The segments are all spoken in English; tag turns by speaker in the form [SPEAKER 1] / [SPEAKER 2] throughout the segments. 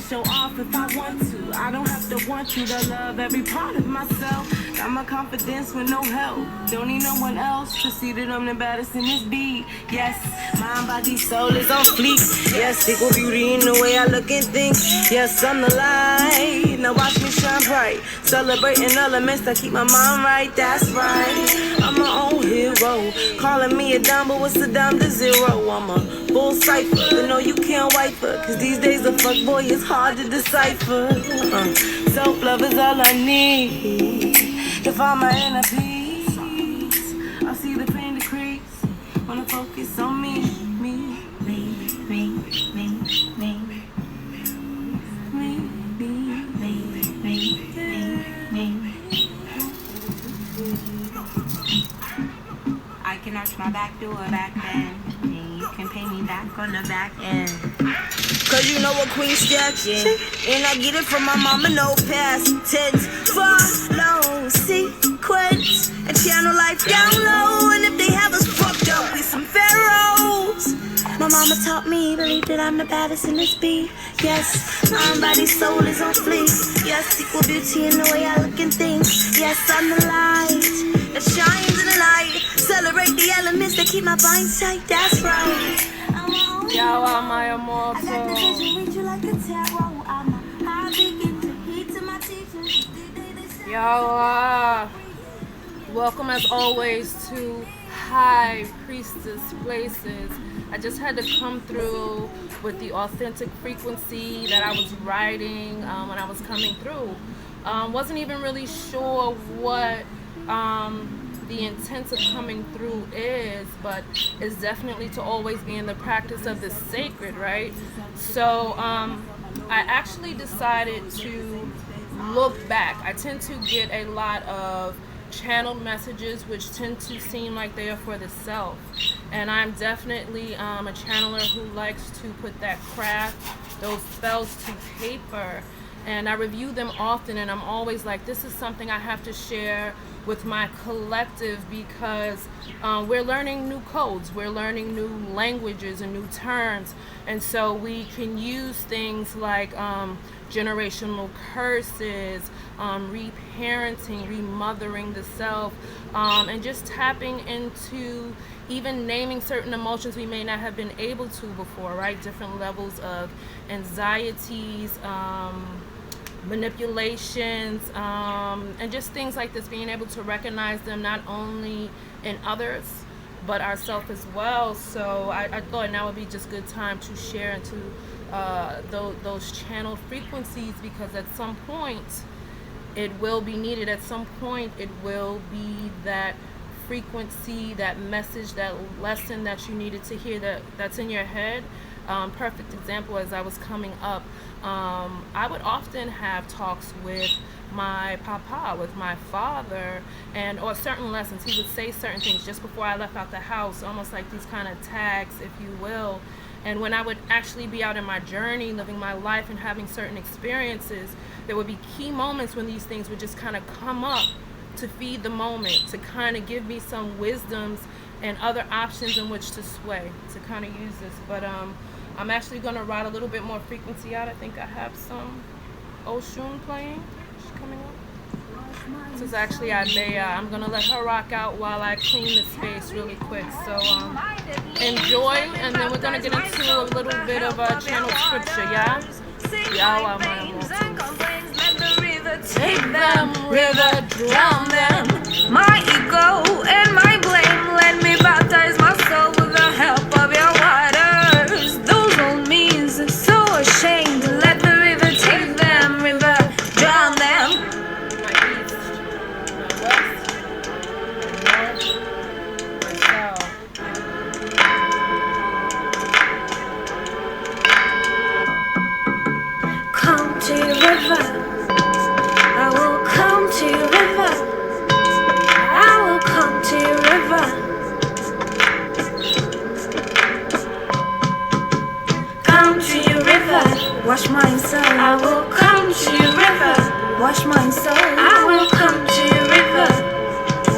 [SPEAKER 1] show off if I want to. I don't have to want you to love every part of myself. Got my confidence with no help. Don't need no one else to see that I'm the baddest in this beat. Yes, mind, body, soul is on fleek. Yes, equal beauty in the way I look and think. Yes, I'm the light. Now watch me shine bright. Celebrating elements that keep my mind right. That's right. I'm my own hero. Calling me a dime, but what's a dime to zero? I'm a full cipher, but no, you can't wipe her. Cause these days a fuckboy is hard to decipher. Self-love is all I need to find my inner peace. I see the pain decrease when I focus on me.
[SPEAKER 2] I can arch my back door back then, and you can pay me back on the back end.
[SPEAKER 1] Cause you know a queen statue, and I get it from my mama, no past tense. Follow sequence and channel life down low. And if they have us fucked up, we some pharaohs. My mama taught me, believe that I'm the baddest in this beat. Yes, mind, body, soul is on fleek. Yes, equal beauty in the way I look and think. Yes, I'm the light that shines in the light. Celebrate the elements that keep my mind tight. That's right.
[SPEAKER 3] Yo, I'm my immortal.
[SPEAKER 1] I got the vision, read you like a tarot. I'm a high beacon to heat to my teachers.
[SPEAKER 3] Yo, welcome as always to High.Priestess.Places. I just had to come through with the authentic frequency that I was writing when I was coming through. Wasn't even really sure what the intent of coming through is, but it's definitely to always be in the practice of the sacred, right? So I actually decided to look back. I tend to get a lot of channeled messages which tend to seem like they are for the self, and I'm definitely a channeler who likes to put that craft, those spells to paper, and I review them often, and I'm always like, this is something I have to share with my collective because we're learning new codes, we're learning new languages and new terms, and so we can use things like generational curses, reparenting, remothering the self, and just tapping into even naming certain emotions we may not have been able to before, right? Different levels of anxieties, manipulations, and just things like this, being able to recognize them not only in others but ourselves as well. So I thought now would be just good time to share into those channeled frequencies, because at some point it will be needed. At some point it will be that frequency, that message, that lesson that you needed to hear that's in your head. Perfect example, as I was coming up, I would often have talks with my papa, with my father, or certain lessons. He would say certain things just before I left out the house, almost like these kind of tags, if you will. And when I would actually be out in my journey, living my life and having certain experiences, there would be key moments when these things would just kind of come up to feed the moment, to kind of give me some wisdoms and other options in which to sway, to kind of use this. But I'm actually going to ride a little bit more frequency out. I think I have some Oshun playing. She's coming up. This is actually Adea. I'm going to let her rock out while I clean the space really quick. So enjoy, and then we're going to get into a little bit of a channel scripture, yeah? Y'all are my immortals.
[SPEAKER 1] Take them, river, drown them. My ego and my blame. Let me baptize my soul with the help of your waters. Those old means are so ashamed. Let the river take them, river, drown them.
[SPEAKER 3] My east, my west, my north, my south.
[SPEAKER 1] Come to your river. I will come to your river. I will come to your river. Come to your river. Wash my soul. I will come to your river. Wash my soul. I will come to your river.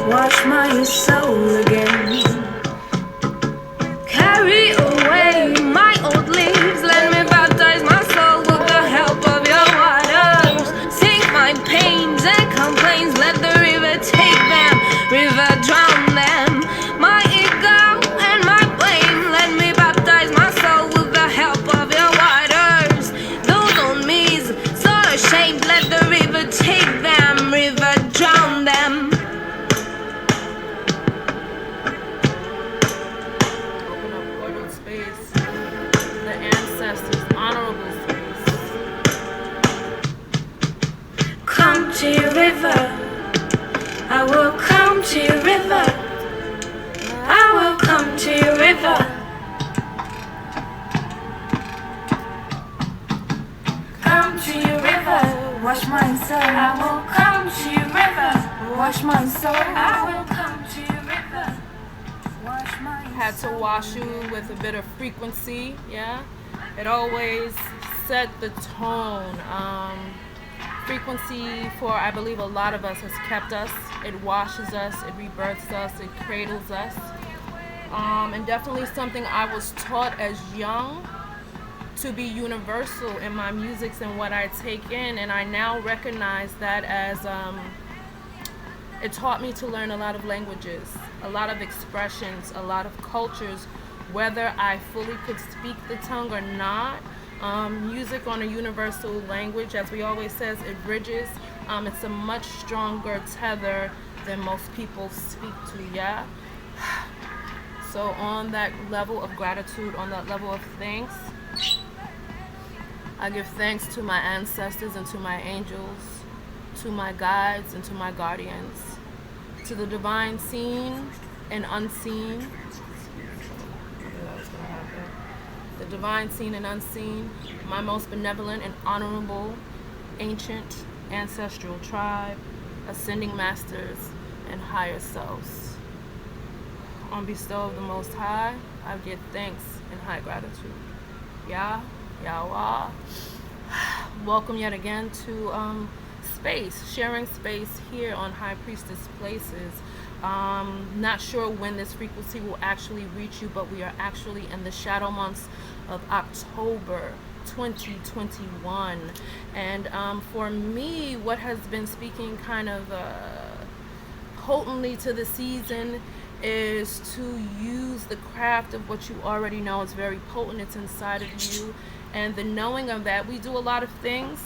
[SPEAKER 1] Wash my soul again. Carry away my old leaves. Let me baptize my soul with the help
[SPEAKER 3] spaces, honorable space.
[SPEAKER 1] Come to your river. I will come to your river. I will come to your river. Come to your river. Wash my soul. I will come to your river. Wash my soul. I will come to your river. Wash my soul.
[SPEAKER 3] Had to wash you with a bit of frequency, yeah. It always set the tone. Frequency for, I believe, a lot of us has kept us. It washes us, it rebirths us, it cradles us. And definitely something I was taught as young to be universal in my musics and what I take in, and I now recognize that as it taught me to learn a lot of languages, a lot of expressions, a lot of cultures, whether I fully could speak the tongue or not. Music on a universal language, as we always says, it bridges. It's a much stronger tether than most people speak to, yeah? So on that level of gratitude, on that level of thanks, I give thanks to my ancestors and to my angels, to my guides and to my guardians, to the divine seen and unseen. The divine seen and unseen, my most benevolent and honorable, ancient, ancestral tribe, ascending masters, and higher selves. On bestow of the Most High, I give thanks and high gratitude. Yah, Yahweh. Welcome yet again to space, sharing space here on High.Priestess.Places. Not sure when this frequency will actually reach you, but we are actually in the shadow months of October 2021. And for me, what has been speaking kind of potently to the season is to use the craft of what you already know. It's very potent, it's inside of you, and the knowing of that. We do a lot of things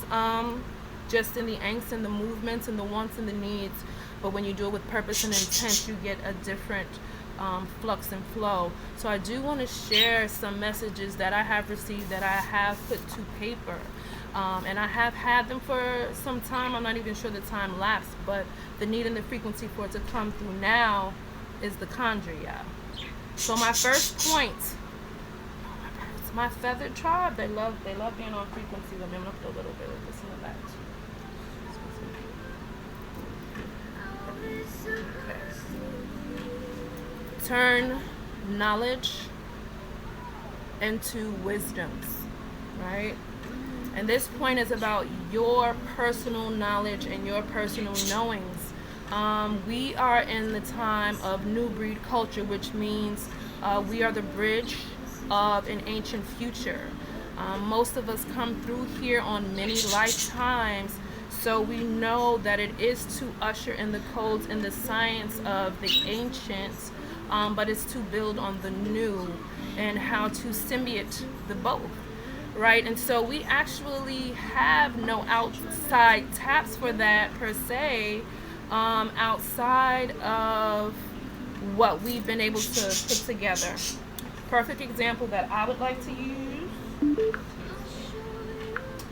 [SPEAKER 3] just in the angst and the movements and the wants and the needs, but when you do it with purpose and intent, you get a different flux and flow. So I do want to share some messages that I have received, that I have put to paper, and I have had them for some time. I'm not even sure the time lapsed, but the need and the frequency for it to come through now is the conjure, yeah. So my first point, it's my feathered tribe. They love being on frequency. Let me put a little bit of this in the back too. Turn knowledge into wisdoms, right? And this point is about your personal knowledge and your personal knowings. We are in the time of new breed culture, which means we are the bridge of an ancient future. Most of us come through here on many lifetimes, so we know that it is to usher in the codes and the science of the ancients, but it's to build on the new and how to symbiote the both, right? And so we actually have no outside taps for that per se, outside of what we've been able to put together. Perfect example that I would like to use. I'm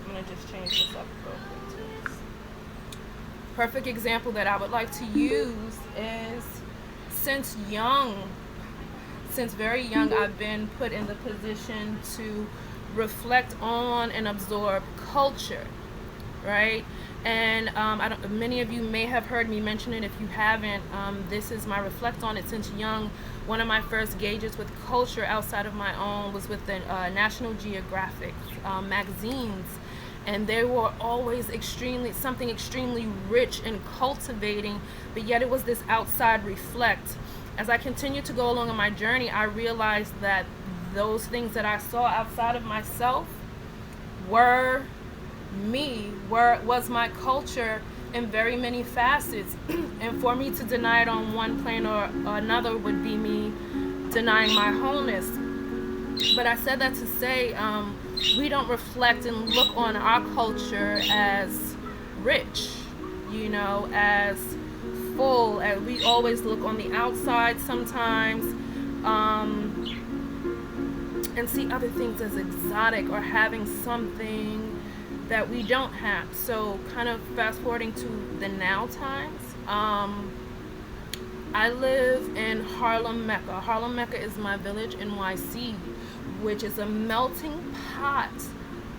[SPEAKER 3] gonna just change this up real quick too. Perfect example that I would like to use is, since very young, I've been put in the position to reflect on and absorb culture, right? And many of you may have heard me mention it. If you haven't, this is my reflect on it since young. One of my first gauges with culture outside of my own was with the National Geographic magazines, and they were always something extremely rich and cultivating, but yet it was this outside reflect. As I continued to go along on my journey, I realized that those things that I saw outside of myself were me, was my culture in very many facets. And for me to deny it on one plane or another would be me denying my wholeness. But I said that to say, we don't reflect and look on our culture as rich, as full, and we always look on the outside sometimes. and see other things as exotic or having something that we don't have. So kind of fast forwarding to the now times. I live in Harlem, Mecca. Harlem, Mecca is my village, NYC, which is a melting pot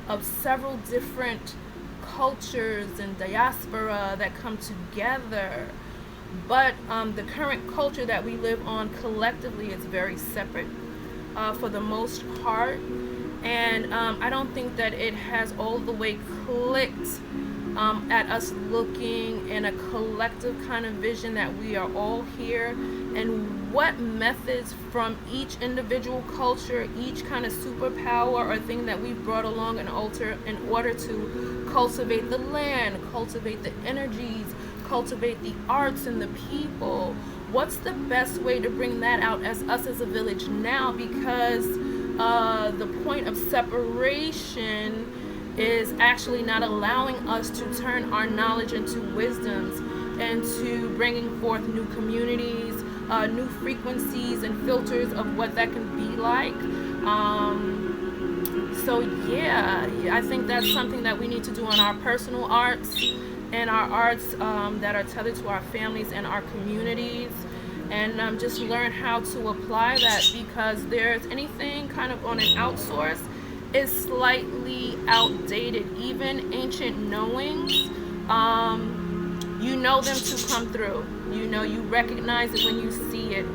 [SPEAKER 3] of several different cultures and diaspora that come together. But the current culture that we live on collectively is very separate for the most part. And I don't think that it has all the way clicked at us looking in a collective kind of vision that we are all here, and what methods from each individual culture, each kind of superpower or thing that we've brought along in order to cultivate the land, cultivate the energies, cultivate the arts and the people. What's the best way to bring that out as us as a village now? Because the point of separation is actually not allowing us to turn our knowledge into wisdoms and to bringing forth new communities, new frequencies and filters of what that can be like. So yeah, I think that's something that we need to do on our personal arts and our arts that are tethered to our families and our communities, and just learn how to apply that, because there's anything kind of on an outsource is slightly outdated. Even ancient knowings, you know them to come through. You know, you recognize it when you see it.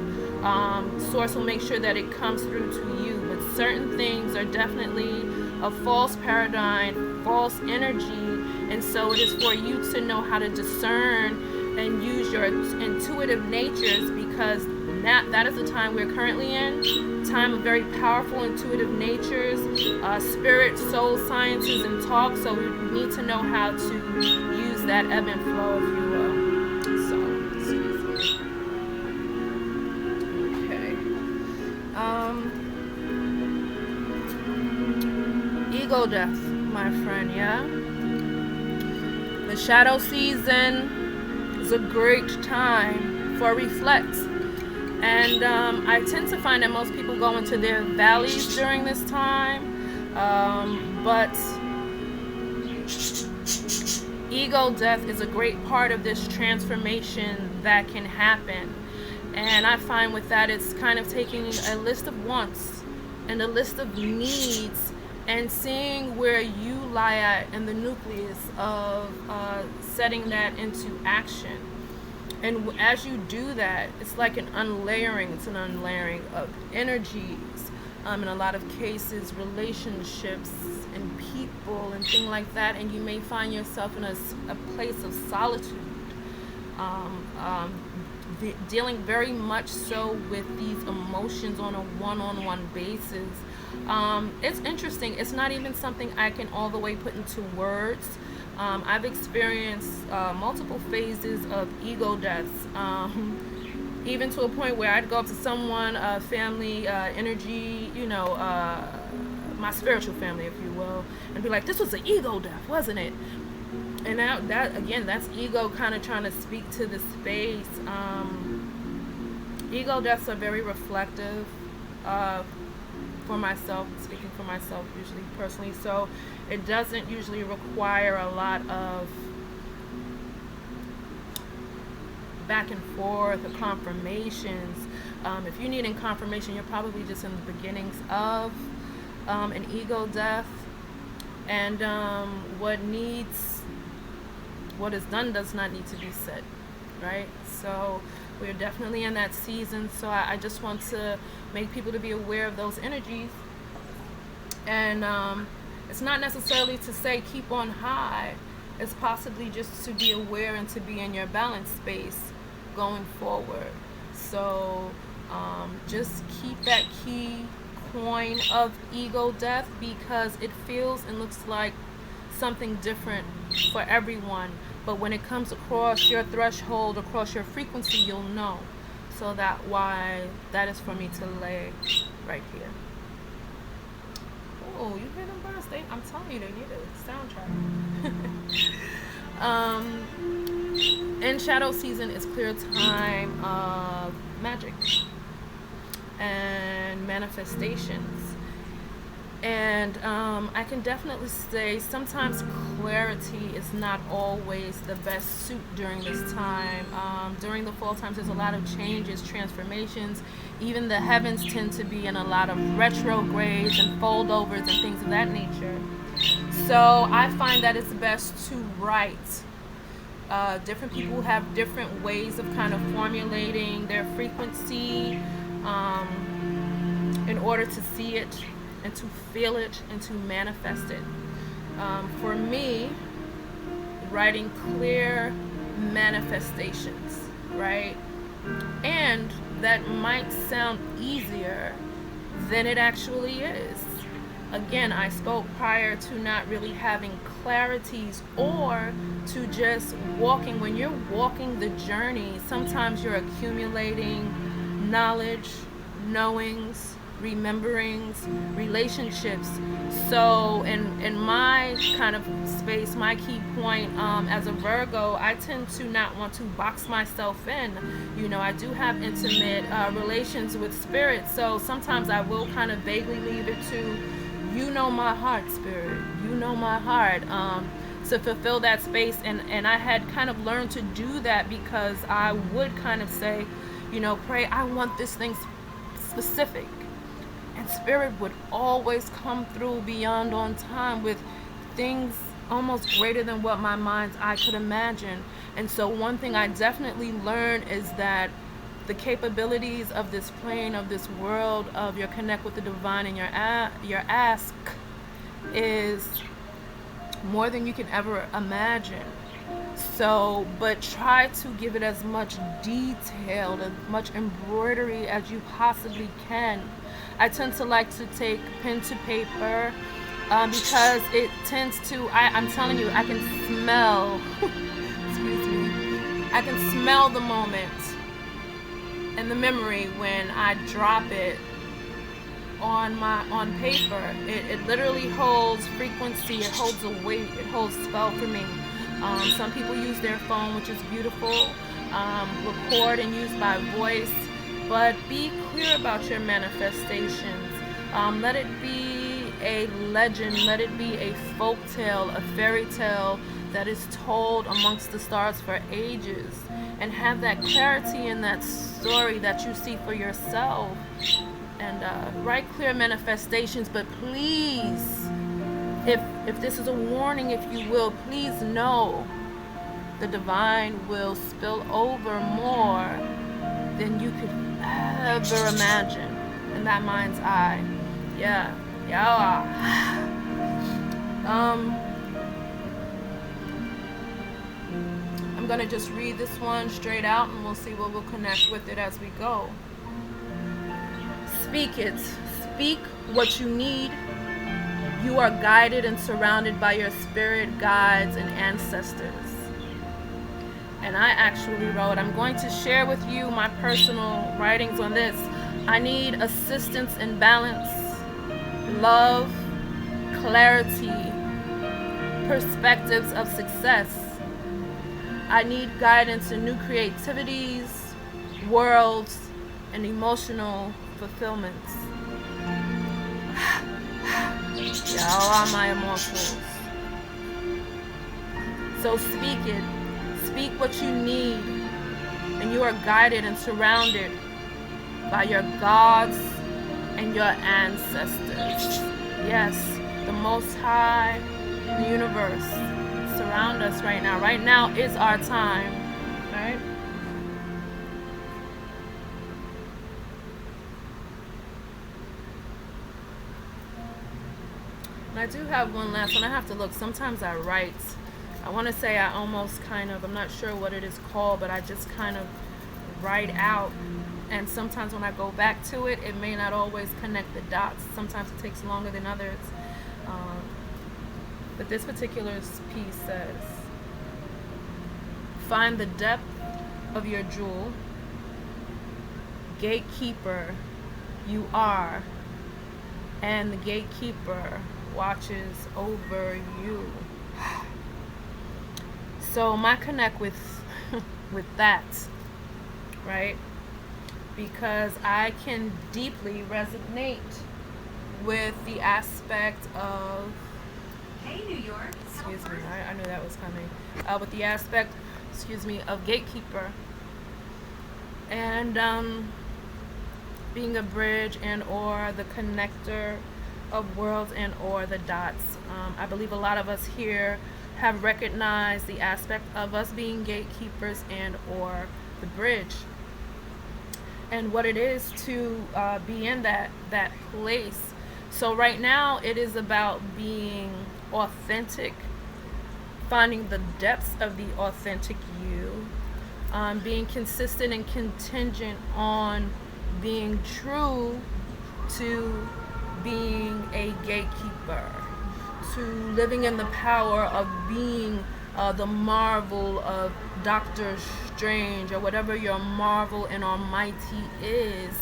[SPEAKER 3] Source will make sure that it comes through to you. But certain things are definitely a false paradigm, false energy, and so it is for you to know how to discern and use your intuitive natures, because that is the time we're currently in. Time of very powerful intuitive natures, spirit, soul sciences, and talk. So we need to know how to use that ebb and flow, if you will. So, excuse me. Okay. Ego death, my friend. Yeah. The shadow season is a great time for reflect. And I tend to find that most people go into their valleys during this time. But ego death is a great part of this transformation that can happen. And I find with that, it's kind of taking a list of wants and a list of needs and seeing where you lie at in the nucleus of setting that into action. And as you do that, it's like an unlayering. It's an unlayering of energies. In a lot of cases, relationships and people and things like that. And you may find yourself in a place of solitude, dealing very much so with these emotions on a one-on-one basis. It's interesting. It's not even something I can all the way put into words. I've experienced multiple phases of ego deaths, even to a point where I'd go up to someone, family, energy, my spiritual family, if you will, and be like, this was an ego death, wasn't it? And that again, that's ego kind of trying to speak to the space. Ego deaths are very reflective for myself, speaking for myself usually personally, so it doesn't usually require a lot of back and forth or confirmations. If you're needing confirmation, you're probably just in the beginnings of an ego death, and what is done does not need to be said, right? So we're definitely in that season, so I just want to make people to be aware of those energies. And it's not necessarily to say keep on high. It's possibly just to be aware and to be in your balance space going forward. So just keep that key coin of ego death, because it feels and looks like something different for everyone. But when it comes across your threshold, across your frequency, you'll know. So that is for me to lay right here. Oh, you hear them birds? I'm telling you, they need a soundtrack. And shadow season is clear time of magic and manifestations. And I can definitely say sometimes clarity is not always the best suit during this time. During the fall times, there's a lot of changes, transformations. Even the heavens tend to be in a lot of retrogrades and foldovers and things of that nature. So I find that it's best to write. Different people have different ways of kind of formulating their frequency in order to see it and to feel it and to manifest it. For me, writing clear manifestations, right? And that might sound easier than it actually is. Again, I spoke prior to not really having clarities or to just walking. When you're walking the journey, sometimes you're accumulating knowledge, knowings, rememberings, relationships. So in my kind of space, my key point as a Virgo, I tend to not want to box myself in. You know, I do have intimate relations with spirit, so sometimes I will kind of vaguely leave it to, you know my heart, spirit, you know my heart, to fulfill that space. And I had kind of learned to do that because I would kind of say, you know, pray, I want this thing specific. And spirit would always come through beyond on time with things almost greater than what my mind's eye could imagine. And so one thing I definitely learned is that the capabilities of this plane, of this world, of your connect with the divine and your ask is more than you can ever imagine. So, but try to give it as much detail, as much embroidery as you possibly can. I tend to like to take pen to paper because it tends to, I'm telling you, I can smell, excuse me, I can smell the moment and the memory when I drop it on paper. It literally holds frequency, it holds a weight, it holds spell for me. Some people use their phone, which is beautiful, record and use by voice, but be clear about your manifestations. Let it be a legend, let it be a folk tale, a fairy tale that is told amongst the stars for ages, and have that clarity in that story that you see for yourself. And write clear manifestations, but please, if this is a warning, if you will, please know the divine will spill over more than you could ever imagine in that mind's eye. Yeah. I'm gonna just read this one straight out and we'll see what we'll connect with it as we go. Speak it. Speak what you need. You are guided and surrounded by your spirit guides and ancestors. And I actually wrote, I'm going to share with you my personal writings on this. I need assistance in balance, love, clarity, perspectives of success. I need guidance in new creativities, worlds, and emotional fulfillments. Y'all are my emotions. So speak it. Speak what you need. And you are guided and surrounded by your gods and your ancestors. Yes, the Most High, the universe surround us right now. Right now is our time. Right? And I do have one last one. I have to look. Sometimes I write. I want to say I almost kind of, I'm not sure what it is called, but I just kind of write out. And sometimes when I go back to it, it may not always connect the dots. Sometimes it takes longer than others. But this particular piece says, find the depth of your jewel. Gatekeeper, you are. And the gatekeeper watches over you. So my connect with that, right? Because I can deeply resonate with the aspect of,
[SPEAKER 2] Hey, New York.
[SPEAKER 3] excuse me, I knew that was coming, with the aspect, excuse me, of gatekeeper, and being a bridge and or the connector of worlds and or the dots. I believe a lot of us here have recognized the aspect of us being gatekeepers and or the bridge, and what it is to be in that place. So right now it is about being authentic, finding the depths of the authentic you, being consistent and contingent on being true to being a gatekeeper, to living in the power of being the marvel of Doctor Strange, or whatever your marvel and almighty is.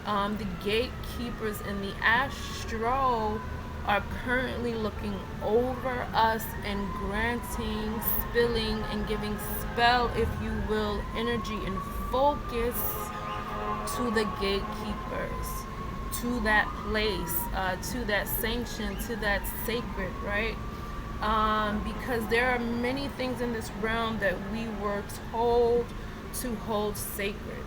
[SPEAKER 3] The gatekeepers in the astro are currently looking over us and granting, spilling, and giving spell, if you will, energy and focus to the gatekeepers, to that place, to that sanction, to that sacred, right? Because there are many things in this realm that we were told to hold sacred,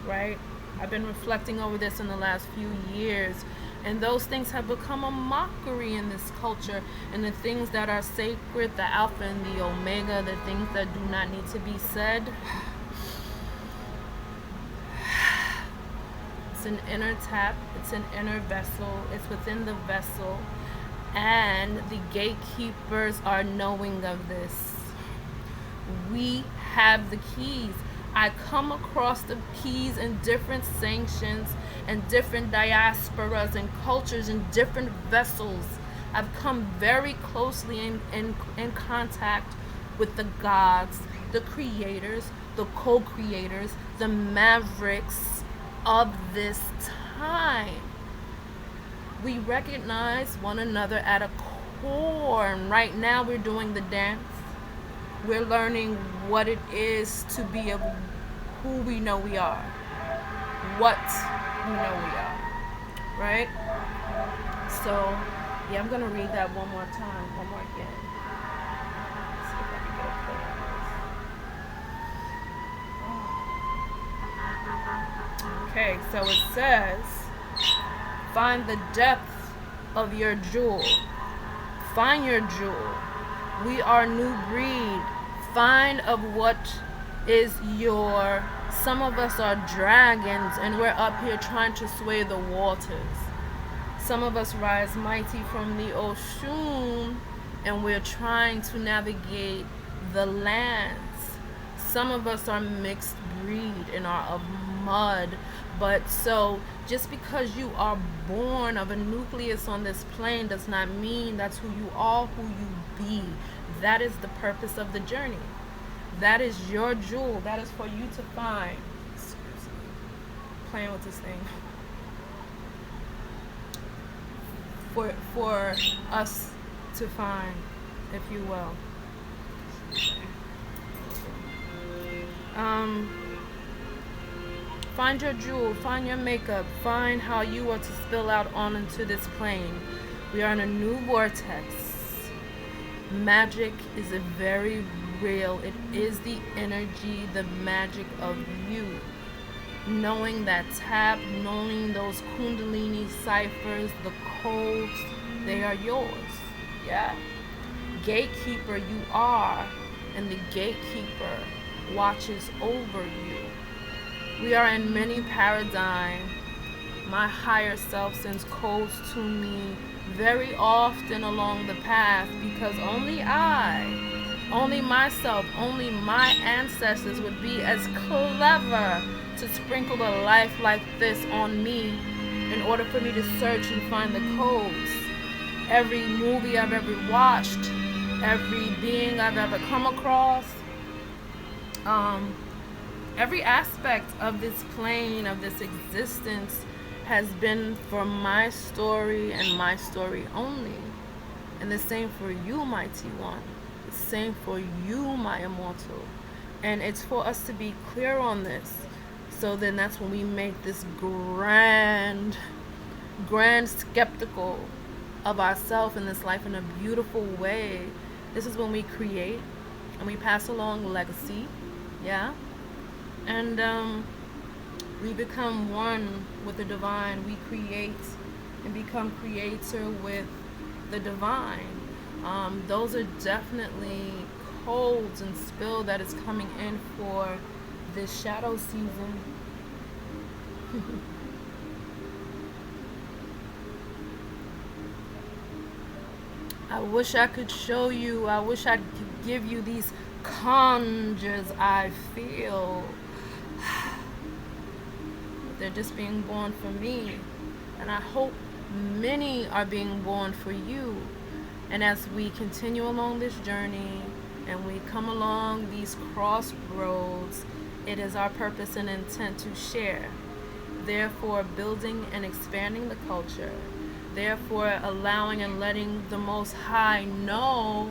[SPEAKER 3] right? I've been reflecting over this in the last few years, and those things have become a mockery in this culture. And the things that are sacred, the alpha and the omega, the things that do not need to be said, it's an inner tap, it's an inner vessel, it's within the vessel, and the gatekeepers are knowing of this. We have the keys. I come across the keys in different sanctions and different diasporas and cultures and different vessels. I've come very closely in contact with the gods, the creators, the co-creators, the mavericks of this time. We recognize one another at a core, and right now we're doing the dance. We're learning what it is to be of who we know we are, what we know we are, right? So, yeah, I'm going to read that one more time, one more again. Let's see if I can get a play on this. Okay, so it says, find the depth of your jewel. Find your jewel. We are new breed. Find of what is your. Some of us are dragons, and we're up here trying to sway the waters. Some of us rise mighty from the ocean, and we're trying to navigate the lands. Some of us are mixed breed and are of mud. But so just because you are born of a nucleus on this plane does not mean that's who you are, who you be. That is the purpose of the journey. That is your jewel. That is for you to find. Playing with this thing. For us to find, if you will. Find your jewel, find your makeup, find how you are to spill out on into this plane. We are in a new vortex. Magic is a very real. It is the energy, the magic of you. Knowing that tap, knowing those kundalini ciphers, the codes, they are yours. Yeah. Gatekeeper you are, and the gatekeeper watches over you. We are in many paradigms. My higher self sends codes to me very often along the path, because only I, only myself, only my ancestors would be as clever to sprinkle a life like this on me in order for me to search and find the codes. Every movie I've ever watched, every being I've ever come across, every aspect of this plane, of this existence, has been for my story and my story only. And the same for you, mighty one. The same for you, my immortal. And it's for us to be clear on this. So then that's when we make this grand skeptical of ourselves in this life in a beautiful way. This is when we create and we pass along legacy, yeah? And we become one with the divine. We create and become creator with the divine. Those are definitely codes and spill that is coming in for this shadow season. I wish I could show you. I wish I could give you these conjures I feel. But they're just being born for me. And I hope many are being born for you. And as we continue along this journey and we come along these crossroads, it is our purpose and intent to share. Therefore, building and expanding the culture. Therefore, allowing and letting the Most High know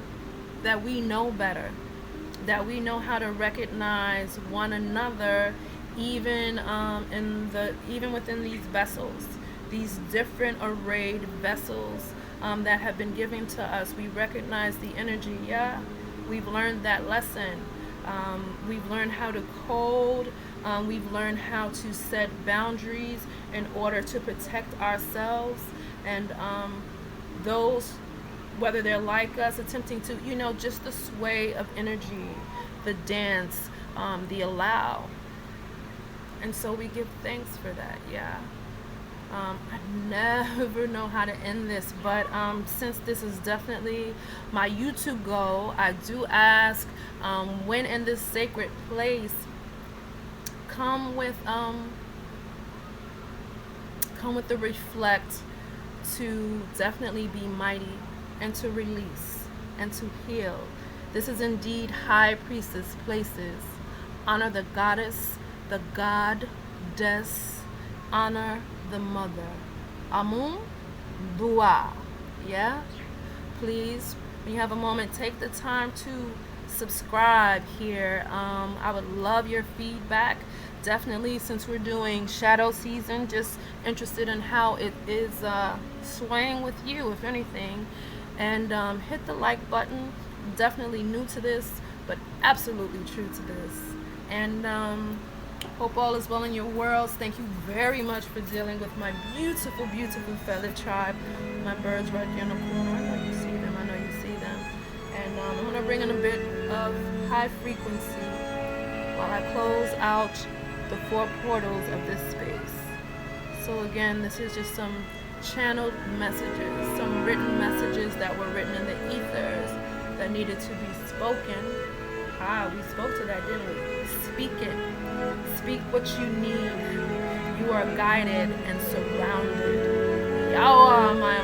[SPEAKER 3] that we know better, that we know how to recognize one another, even even within these vessels, these different arrayed vessels that have been given to us. We recognize the energy. Yeah, we've learned that lesson. We've learned how to code. We've learned how to set boundaries in order to protect ourselves. And those, whether they're like us, attempting to, just the sway of energy, the dance, the allow. And so we give thanks for that, yeah. I never know how to end this, but since this is definitely my YouTube goal, I do ask, when in this sacred place, come with the reflect, to definitely be mighty and to release and to heal. This is indeed High.Priestess.Places. Honor the goddess, the goddess, honor the mother. Amun Dua. Yeah? Please, when you have a moment, take the time to subscribe here. I would love your feedback. Definitely, since we're doing shadow season, just interested in how it is swaying with you, if anything. And hit the like button. Definitely new to this, but absolutely true to this. And hope all is well in your worlds. Thank you very much for dealing with my beautiful, beautiful feathered tribe. My birds right there in the corner. I know you see them. I know you see them. And I'm going to bring in a bit of high frequency while I close out the 4 portals of this space. So again, this is just some channeled messages, some written messages that were written in the ethers that needed to be spoken. We spoke to that, didn't we? Speak it. Speak what you need. You are guided and surrounded. Yawa, my